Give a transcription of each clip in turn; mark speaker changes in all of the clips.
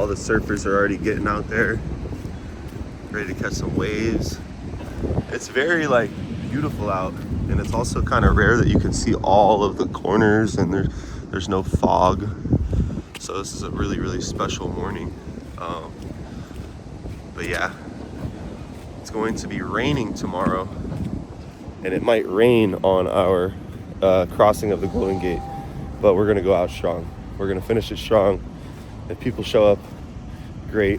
Speaker 1: All the surfers are already getting out there, ready to catch some waves. It's very like beautiful out, and it's also kind of rare that you can see all of the corners, and there's no fog. So this is a really, really special morning. But yeah, it's going to be raining tomorrow, and it might rain on our crossing of the Golden Gate, but we're gonna go out strong. We're gonna finish it strong. If people show up, great,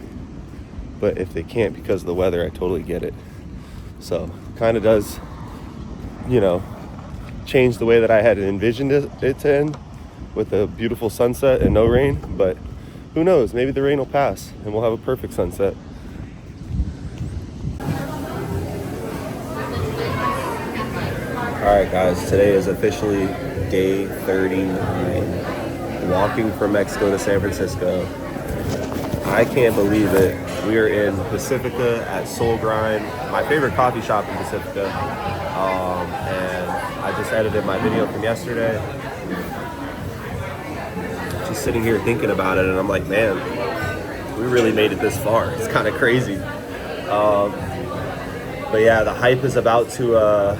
Speaker 1: but if they can't because of the weather, I totally get it. So kind of does, you know, change the way that I had envisioned it to end, with a beautiful sunset and no rain, but who knows, maybe the rain will pass and we'll have a perfect sunset. All right, guys, today is officially day 39, walking from Mexico to San Francisco. I can't believe it. We are in Pacifica at Soul Grind, my favorite coffee shop in Pacifica. And I just edited my video from yesterday. Just sitting here thinking about it, and I'm like, man, we really made it this far. It's kind of crazy. But yeah, the hype is about to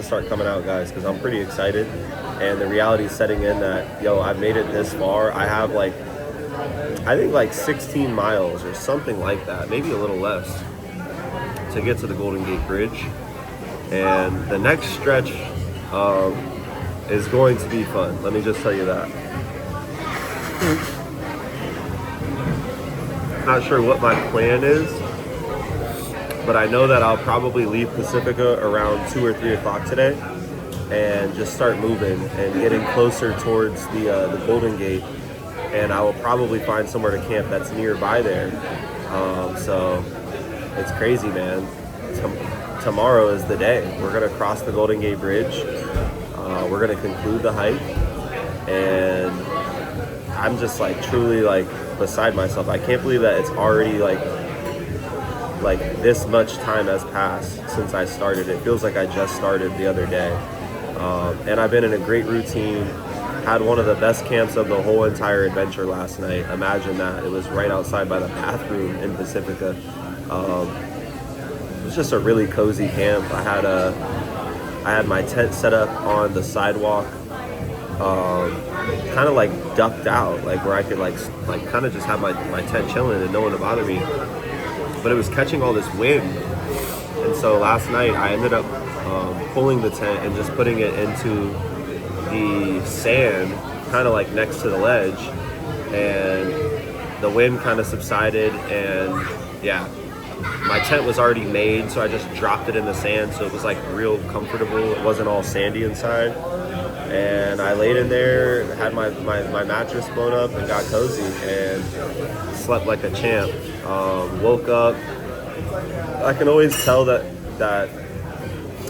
Speaker 1: start coming out, guys, because I'm pretty excited, and the reality is setting in that, yo, I've made it this far. I have I think like 16 miles or something like that, maybe a little less, to get to the Golden Gate Bridge. And the next stretch is going to be fun. Let me just tell you that. Not sure what my plan is, but I know that I'll probably leave Pacifica around 2 or 3 o'clock today and just start moving and getting closer towards the Golden Gate, and I will probably find somewhere to camp that's nearby there. So it's crazy, man. Tomorrow is the day. We're gonna cross the Golden Gate Bridge. We're gonna conclude the hike, and I'm just like truly like beside myself. I can't believe that it's already like this much time has passed since I started. It feels like I just started the other day. And I've been in a great routine. Had one of the best camps of the whole entire adventure last night. Imagine that. It was right outside by the bathroom in Pacifica. It was just a really cozy camp. I had my tent set up on the sidewalk, kind of like ducked out, like where I could like kind of just have my tent chilling and no one to bother me. But it was catching all this wind, and so last night I ended up pulling the tent and just putting it into the sand, kind of like next to the ledge, and the wind kind of subsided, and yeah, my tent was already made, so I just dropped it in the sand, so it was like real comfortable. It wasn't all sandy inside, and I laid in there, had my mattress blown up, and got cozy and slept like a champ. Woke up. I can always tell that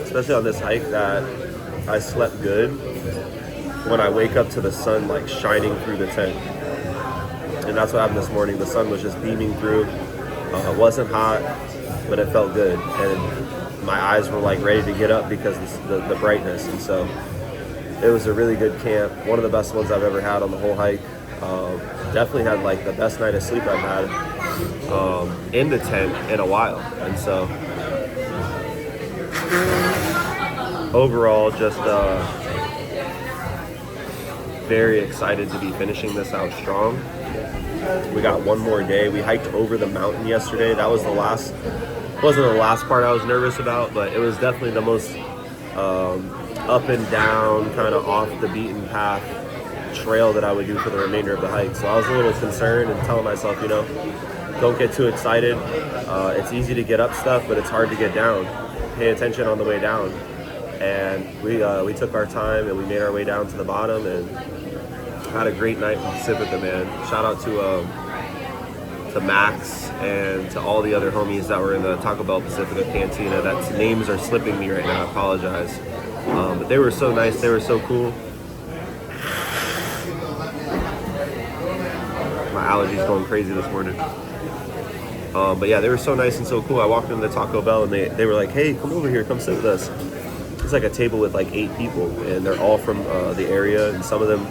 Speaker 1: especially on this hike, that I slept good when I wake up to the sun like shining through the tent. And that's what happened this morning. The sun was just beaming through. It wasn't hot, but it felt good, and my eyes were like ready to get up because of the brightness. And so it was a really good camp, one of the best ones I've ever had on the whole hike. Definitely had like the best night of sleep I've had in the tent in a while. And so overall, just very excited to be finishing this out strong. We got one more day. We hiked over the mountain yesterday. That was wasn't the last part I was nervous about, but it was definitely the most up and down, kind of off the beaten path trail that I would do for the remainder of the hike. So I was a little concerned and telling myself, you know, don't get too excited. It's easy to get up stuff, but it's hard to get down. Pay attention on the way down. And we took our time and we made our way down to the bottom and had a great night in Pacifica, man. Shout out to Max and to all the other homies that were in the Taco Bell Pacifica Cantina. That's names are slipping me right now. I apologize. But they were so nice. They were so cool. My allergies going crazy this morning. But yeah, they were so nice and so cool. I walked into the Taco Bell and they were like, hey, come over here, come sit with us. It's like a table with like 8 people, and they're all from the area, and some of them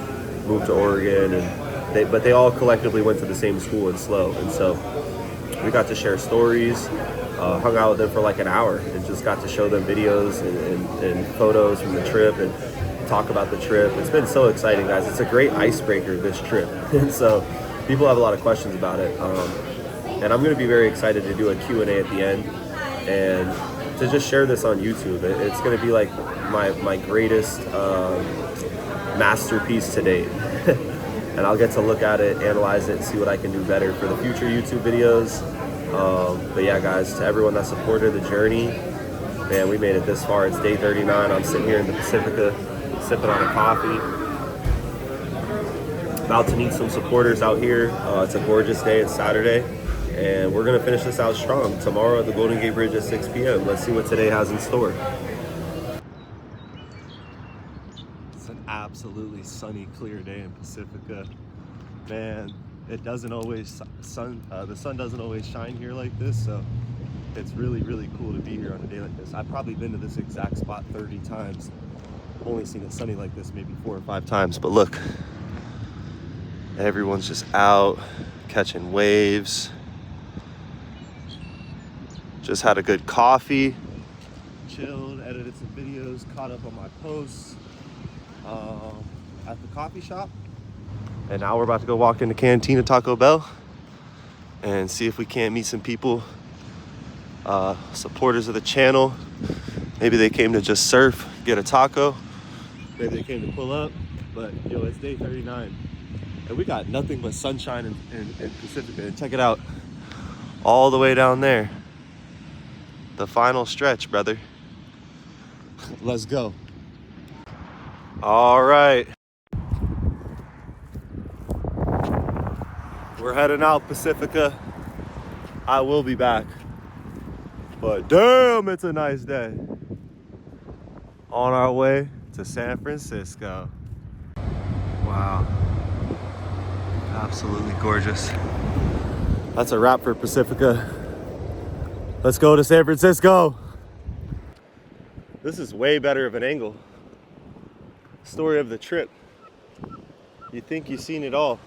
Speaker 1: moved to Oregon, and but they all collectively went to the same school in SLO. And so we got to share stories, hung out with them for like an hour, and just got to show them videos and photos from the trip and talk about the trip. It's been so exciting, guys. It's a great icebreaker, this trip. And so people have a lot of questions about it. And I'm going to be very excited to do a Q&A at the end and to just share this on YouTube. It's going to be like my greatest masterpiece to date. And I'll get to look at it, analyze it, and see what I can do better for the future YouTube videos. But yeah, guys, to everyone that supported the journey, man, we made it this far. It's day 39. I'm sitting here in the Pacifica, sipping on a coffee. About to meet some supporters out here. It's a gorgeous day. It's Saturday. And we're going to finish this out strong. Tomorrow at the Golden Gate Bridge at 6 p.m. Let's see what today has in store. It's an absolutely sunny, clear day in Pacifica. Man, it doesn't always the sun doesn't always shine here like this, so it's really, really cool to be here on a day like this. I've probably been to this exact spot 30 times. I've only seen it sunny like this maybe 4 or 5 times, but look, everyone's just out catching waves. Just had a good coffee, chilled, edited some videos, caught up on my posts at the coffee shop. And now we're about to go walk into Cantina Taco Bell and see if we can't meet some people, supporters of the channel. Maybe they came to just surf, get a taco. Maybe they came to pull up, but yo, it's day 39. And we got nothing but sunshine in Pacifica. And check it out, all the way down there. The final stretch, brother. Let's go. All right. We're heading out Pacifica. I will be back. But damn, it's a nice day. On our way to San Francisco. Wow. Absolutely gorgeous. That's a wrap for Pacifica. Let's go to San Francisco. This is way better of an angle. Story of the trip. You think you've seen it all.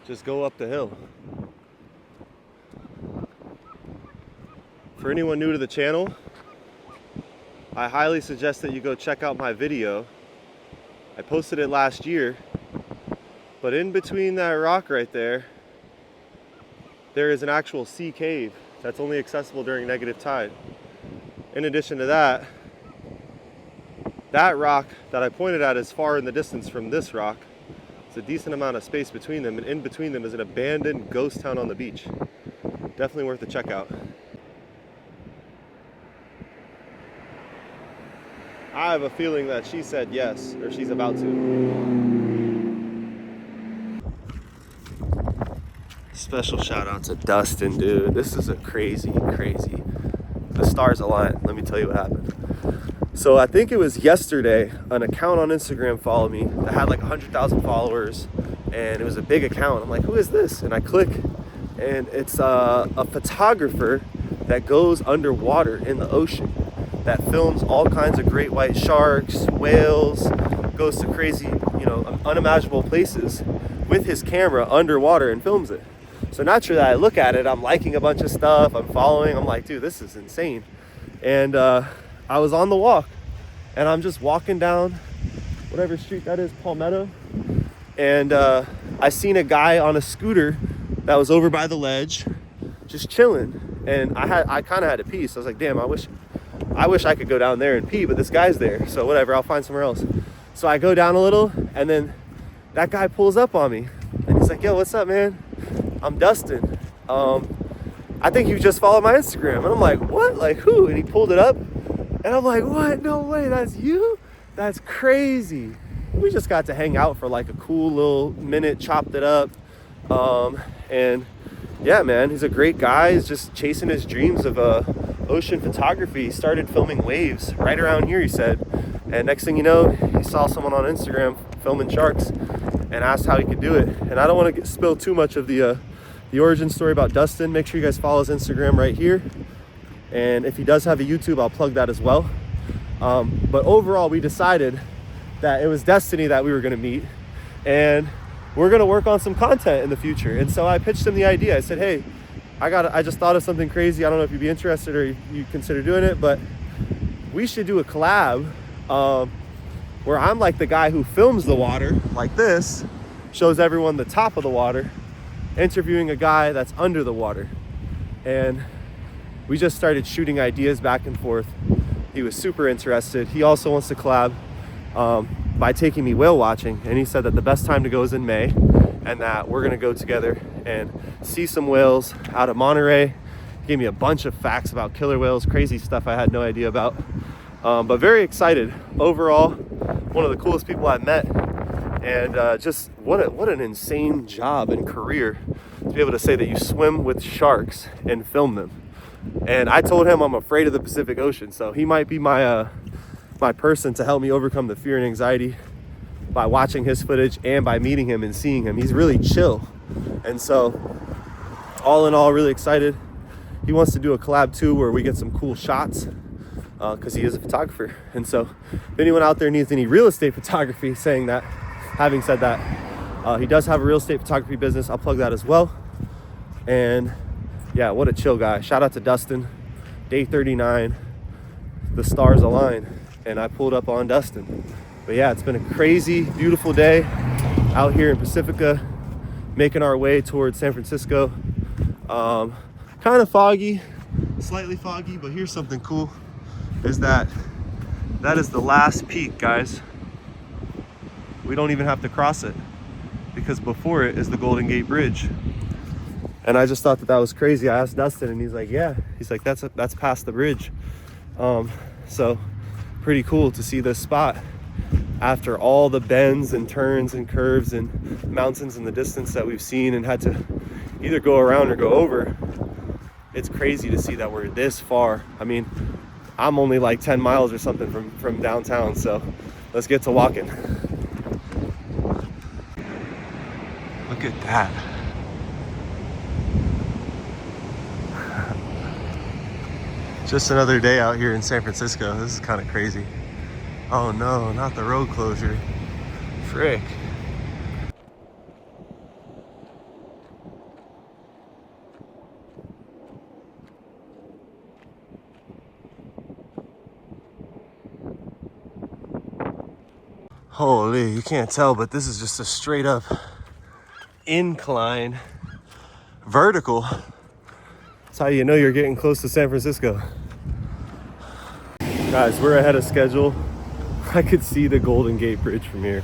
Speaker 1: Just go up the hill. For anyone new to the channel, I highly suggest that you go check out my video. I posted it last year, but in between that rock right there, there is an actual sea cave that's only accessible during negative tide. In addition to that, that rock that I pointed at is far in the distance from this rock. It's a decent amount of space between them, and in between them is an abandoned ghost town on the beach. Definitely worth a check out. I have a feeling that she said yes, or she's about to. Special shout out to Dustin, dude. This is a crazy. The stars aligned. Let me tell you what happened. So I think it was yesterday, an account on Instagram followed me that had like 100,000 followers, and it was a big account. I'm like, who is this? And I click, and it's a photographer that goes underwater in the ocean, that films all kinds of great white sharks, whales, goes to crazy, unimaginable places with his camera underwater and films it. So naturally, I look at it, I'm liking a bunch of stuff, I'm following, I'm like, dude, this is insane. And I was on the walk, and I'm just walking down whatever street that is, Palmetto, and I seen a guy on a scooter that was over by the ledge, just chilling. And I kind of had to pee, so I was like, damn, I wish I could go down there and pee, but this guy's there, so whatever, I'll find somewhere else. So I go down a little, and then that guy pulls up on me, and he's like, yo, what's up, man? I'm Dustin. I think you just followed my Instagram. And I'm like, what? Like, who? And he pulled it up, and I'm like, what? No way, that's you? That's crazy. We just got to hang out for like a cool little minute, chopped it up. And yeah, man, he's a great guy. He's just chasing his dreams of ocean photography. He started filming waves right around here, he said. And next thing you know, he saw someone on Instagram filming sharks and asked how he could do it. And I don't want to spill too much of the origin story about Dustin. Make sure you guys follow his Instagram right here. And if he does have a YouTube, I'll plug that as well. But overall, we decided that it was destiny that we were going to meet. And we're gonna work on some content in the future. And so I pitched him the idea. I said, hey, I just thought of something crazy. I don't know if you'd be interested or you consider doing it, but we should do a collab where I'm like the guy who films the water like this, shows everyone the top of the water, interviewing a guy that's under the water. And we just started shooting ideas back and forth. He was super interested. He also wants to collab by taking me whale watching. And he said that the best time to go is in May, and that we're gonna go together and see some whales out of Monterey. He gave me a bunch of facts about killer whales, crazy stuff I had no idea about. But very excited. Overall, one of the coolest people I've met. And just what an insane job and career to be able to say that you swim with sharks and film them. And I told him I'm afraid of the Pacific Ocean, so he might be my my person to help me overcome the fear and anxiety by watching his footage and by meeting him and seeing him. He's really chill. And so all in all, really excited. He wants to do a collab too where we get some cool shots because he is a photographer. And so if anyone out there needs any real estate photography, having said that, he does have a real estate photography business. I'll plug that as well. And yeah, what a chill guy. Shout out to Dustin. Day 39, the stars align, and I pulled up on Dustin. But yeah, it's been a crazy, beautiful day out here in Pacifica, making our way towards San Francisco. Kind of foggy, slightly foggy, but here's something cool, is that is the last peak, guys. We don't even have to cross it because before it is the Golden Gate Bridge. And I just thought that was crazy. I asked Dustin and he's like, yeah. He's like, that's past the bridge. So pretty cool to see this spot after all the bends and turns and curves and mountains in the distance that we've seen and had to either go around or go over. It's crazy to see that we're this far. I mean, I'm only like 10 miles or something from downtown. So let's get to walking. Look at that. Just another day out here in San Francisco. This is kind of crazy. Oh no, not the road closure. Frick. Holy, you can't tell, but this is just a straight up incline, vertical. That's how you know you're getting close to San Francisco. Guys, we're ahead of schedule. I could see the Golden Gate Bridge from here.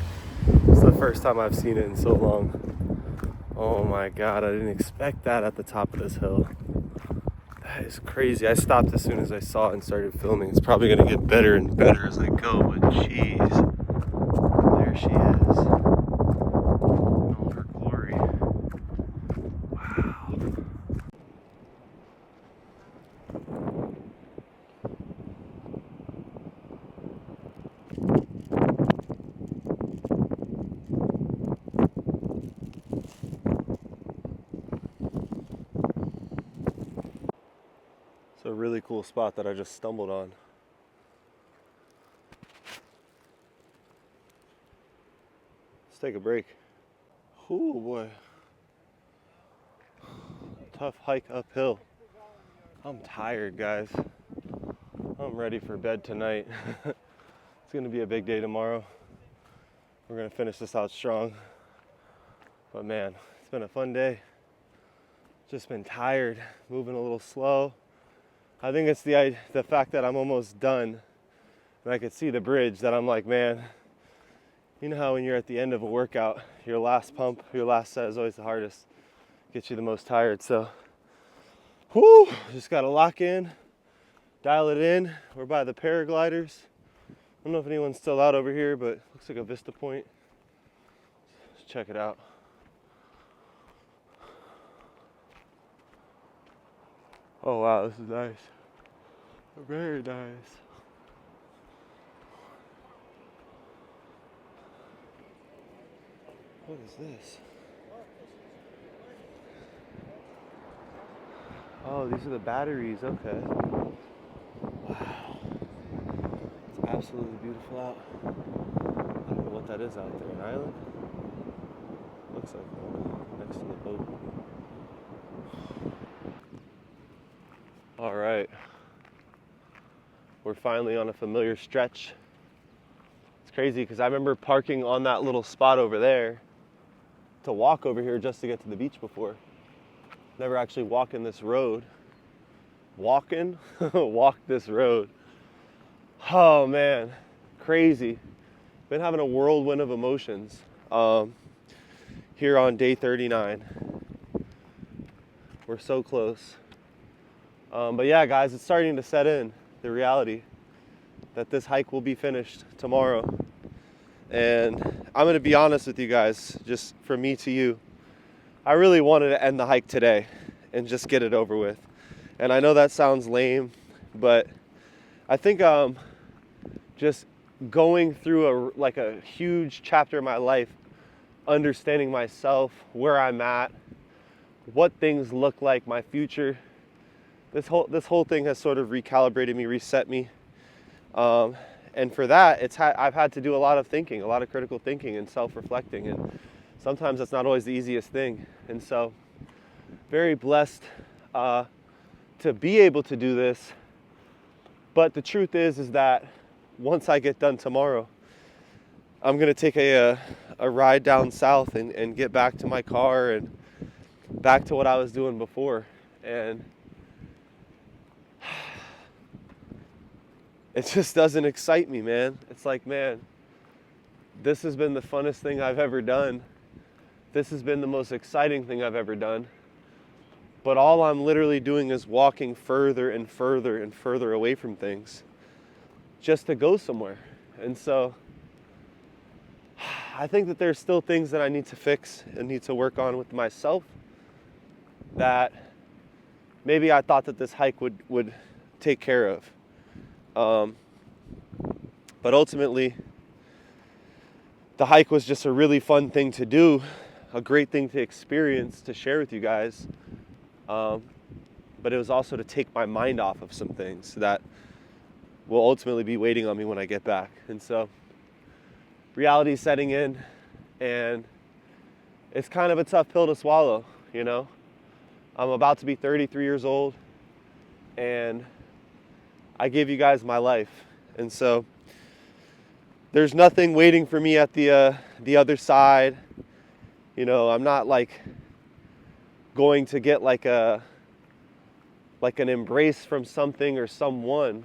Speaker 1: It's the first time I've seen it in so long. Oh my God, I didn't expect that at the top of this hill. That is crazy. I stopped as soon as I saw it and started filming. It's probably gonna get better and better as I go, but jeez. There she is. In all her glory. Wow. It's a really cool spot that I just stumbled on. Let's take a break. Oh boy. Tough hike uphill. I'm tired, guys. I'm ready for bed tonight. It's gonna be a big day tomorrow. We're gonna finish this out strong. But man, it's been a fun day. Just been tired, moving a little slow. I think it's the fact that I'm almost done and I could see the bridge that I'm like, man, you know how when you're at the end of a workout, your last pump, your last set is always the hardest, gets you the most tired. So, whoo, just gotta lock in, dial it in. We're by the paragliders. I don't know if anyone's still out over here, but it looks like a vista point. Let's check it out. Oh wow, this is nice. Very nice. What is this? Oh, these are the batteries, okay. Wow. It's absolutely beautiful out. I don't know what that is out there, an island? Looks looks like next to the boat. All right. We're finally on a familiar stretch. It's crazy because I remember parking on that little spot over there to walk over here just to get to the beach before. Never actually walking this road. Walk this road. Oh man, crazy. Been having a whirlwind of emotions here on day 39. We're so close. But yeah, guys, it's starting to set in, the reality that this hike will be finished tomorrow. And I'm going to be honest with you guys, just from me to you. I really wanted to end the hike today and just get it over with. And I know that sounds lame, but I think just going through a huge chapter of my life, understanding myself, where I'm at, what things look like, my future. This whole thing has sort of recalibrated me, reset me. And for that, I've had to do a lot of thinking, a lot of critical thinking and self-reflecting. And sometimes that's not always the easiest thing. And so very blessed to be able to do this. But the truth is that once I get done tomorrow, I'm going to take a ride down south and get back to my car and back to what I was doing before. And it just doesn't excite me, man. It's like, man, this has been the funnest thing I've ever done. This has been the most exciting thing I've ever done. But all I'm literally doing is walking further and further and further away from things just to go somewhere. And so I think that there's still things that I need to fix and need to work on with myself that maybe I thought that this hike would take care of. But ultimately, the hike was just a really fun thing to do, a great thing to experience, to share with you guys. But it was also to take my mind off of some things that will ultimately be waiting on me when I get back. And so reality is setting in, and it's kind of a tough pill to swallow, you know. I'm about to be 33 years old, and I gave you guys my life. And so there's nothing waiting for me at the other side. You know, I'm not like going to get like an embrace from something or someone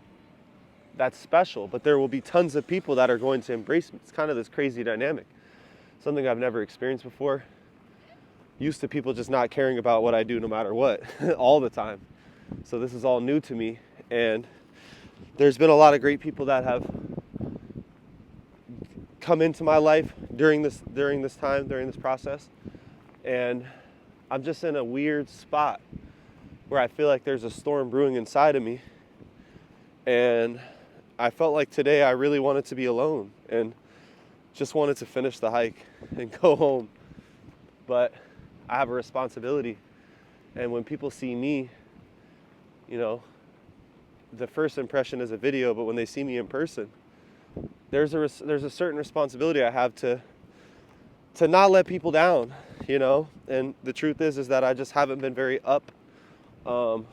Speaker 1: that's special, but there will be tons of people that are going to embrace me. It's kind of this crazy dynamic, something I've never experienced before. Used to people just not caring about what I do no matter what all the time. So this is all new to me, and there's been a lot of great people that have come into my life during this process, and I'm just in a weird spot where I feel like there's a storm brewing inside of me. And I felt like today I really wanted to be alone and just wanted to finish the hike and go home. But I have a responsibility. And when people see me, you know, the first impression is a video, but when they see me in person, there's a certain responsibility I have to not let people down, you know. And the truth is that I just haven't been very up the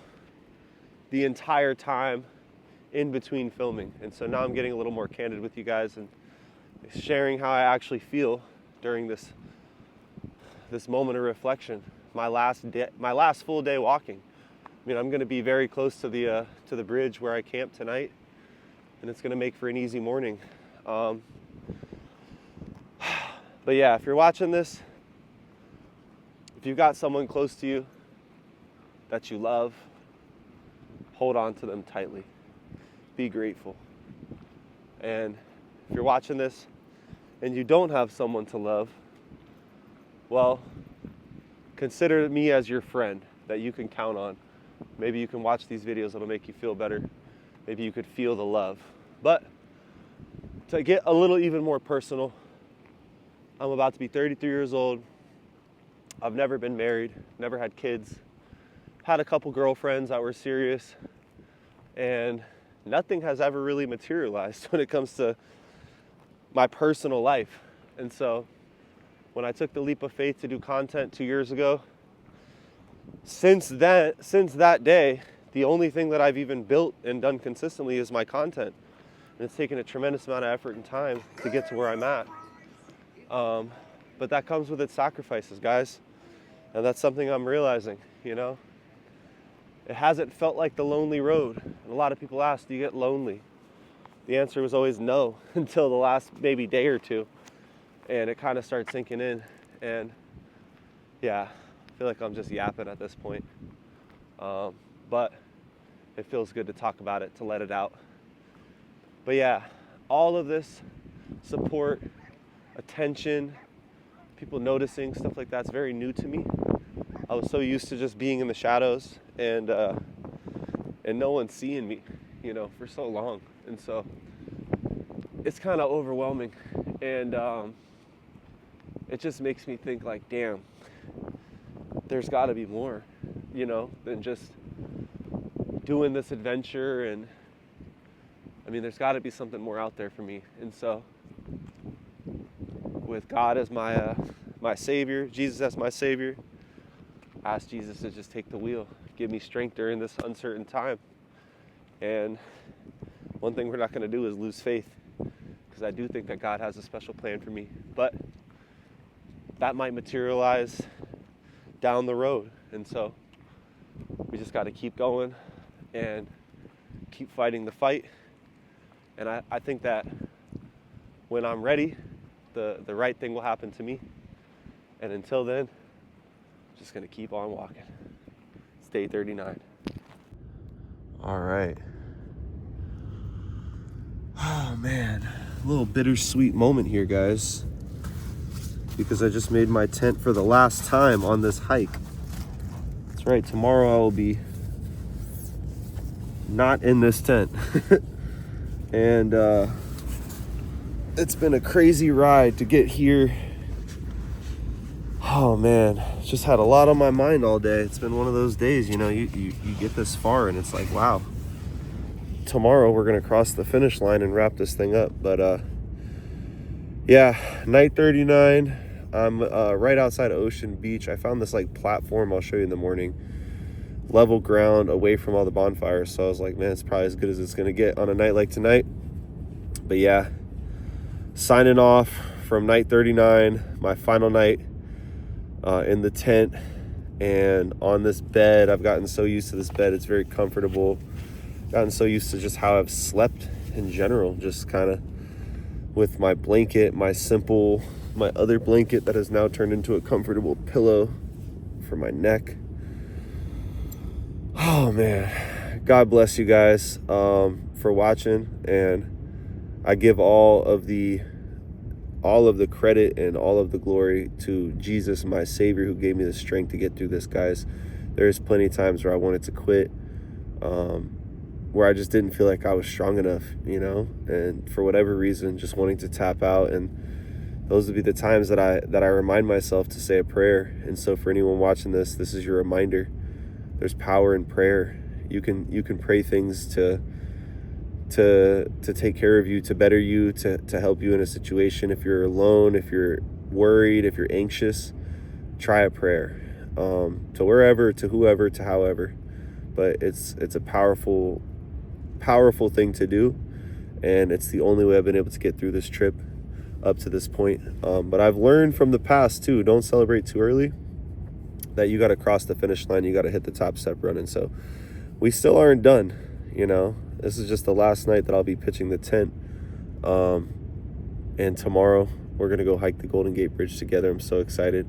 Speaker 1: entire time in between filming. And so now I'm getting a little more candid with you guys and sharing how I actually feel during this moment of reflection. My last full day walking. I mean, I'm going to be very close to the bridge where I camp tonight, and it's going to make for an easy morning. But yeah, if you're watching this, if you've got someone close to you that you love, hold on to them tightly. Be grateful. And if you're watching this and you don't have someone to love, well, consider me as your friend that you can count on. Maybe you can watch these videos, it'll make you feel better. Maybe you could feel the love. But to get a little even more personal, I'm about to be 33 years old. I've never been married, never had kids. Had a couple girlfriends that were serious, and nothing has ever really materialized when it comes to my personal life. And so when I took the leap of faith to do content 2 years ago. Since that day, the only thing that I've even built and done consistently is my content. And it's taken a tremendous amount of effort and time to get to where I'm at. But that comes with its sacrifices, guys. And that's something I'm realizing, you know. It hasn't felt like the lonely road. And a lot of people ask, do you get lonely? The answer was always no until the last maybe day or two. And it kind of starts sinking in. And yeah, I feel like I'm just yapping at this point. But it feels good to talk about it, to let it out. But yeah, all of this support, attention, people noticing, stuff like that's very new to me. I was so used to just being in the shadows and no one seeing me, you know, for so long. And so it's kind of overwhelming. And it just makes me think like, damn, there's got to be more, you know, than just doing this adventure. And I mean, there's got to be something more out there for me. And so with God as my Savior, Jesus as my Savior, I ask Jesus to just take the wheel, give me strength during this uncertain time. And one thing we're not going to do is lose faith, because I do think that God has a special plan for me. But that might materialize down the road. And so we just got to keep going and keep fighting the fight. And I think that when I'm ready, the right thing will happen to me. And until then, just going to keep on walking. It's day 39. All right. Oh, man. A little bittersweet moment here, guys. Because I just made my tent for the last time on this hike. That's right. Tomorrow I will be not in this tent. And it's been a crazy ride to get here. Oh man, just had a lot on my mind all day. It's been one of those days, you know, you get this far and it's like, wow, tomorrow we're gonna cross the finish line and wrap this thing up. But yeah, night 39. I'm right outside of Ocean Beach. I found this like platform, I'll show you in the morning, level ground away from all the bonfires. So I was like, man, it's probably as good as it's gonna get on a night like tonight. But yeah, signing off from night 39, my final night in the tent and on this bed. I've gotten so used to this bed. It's very comfortable. Gotten so used to just how I've slept in general, just kind of with my blanket, my other blanket that has now turned into a comfortable pillow for my neck. Oh man, God bless you guys for watching, and I give all of the credit and all of the glory to Jesus, my Savior, who gave me the strength to get through this, guys. There's plenty of times where I wanted to quit, where I just didn't feel like I was strong enough, you know, and for whatever reason, just wanting to tap out. And those would be the times that I remind myself to say a prayer. And so for anyone watching this is your reminder. There's power in prayer. You can pray things to take care of you, to better you, to help you in a situation. If you're alone, if you're worried, if you're anxious, try a prayer, to wherever, to whoever, to however. But it's a powerful thing to do, and it's the only way I've been able to get through this trip up to this point. But I've learned from the past too, don't celebrate too early, that you got to cross the finish line, you got to hit the top step running. So we still aren't done, you know. This is just the last night that I'll be pitching the tent. And tomorrow we're going to go hike the Golden Gate Bridge together. I'm so excited.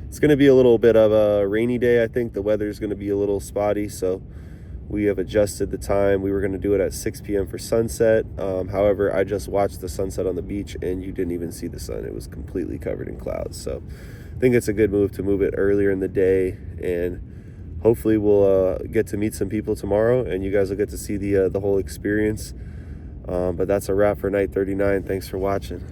Speaker 1: It's going to be a little bit of a rainy day, I think. The weather is going to be a little spotty, so we have adjusted the time. We were going to do it at 6 p.m. for sunset. However, I just watched the sunset on the beach, and you didn't even see the sun. It was completely covered in clouds. So I think it's a good move to move it earlier in the day, and hopefully we'll get to meet some people tomorrow, and you guys will get to see the whole experience. But that's a wrap for night 39. Thanks for watching.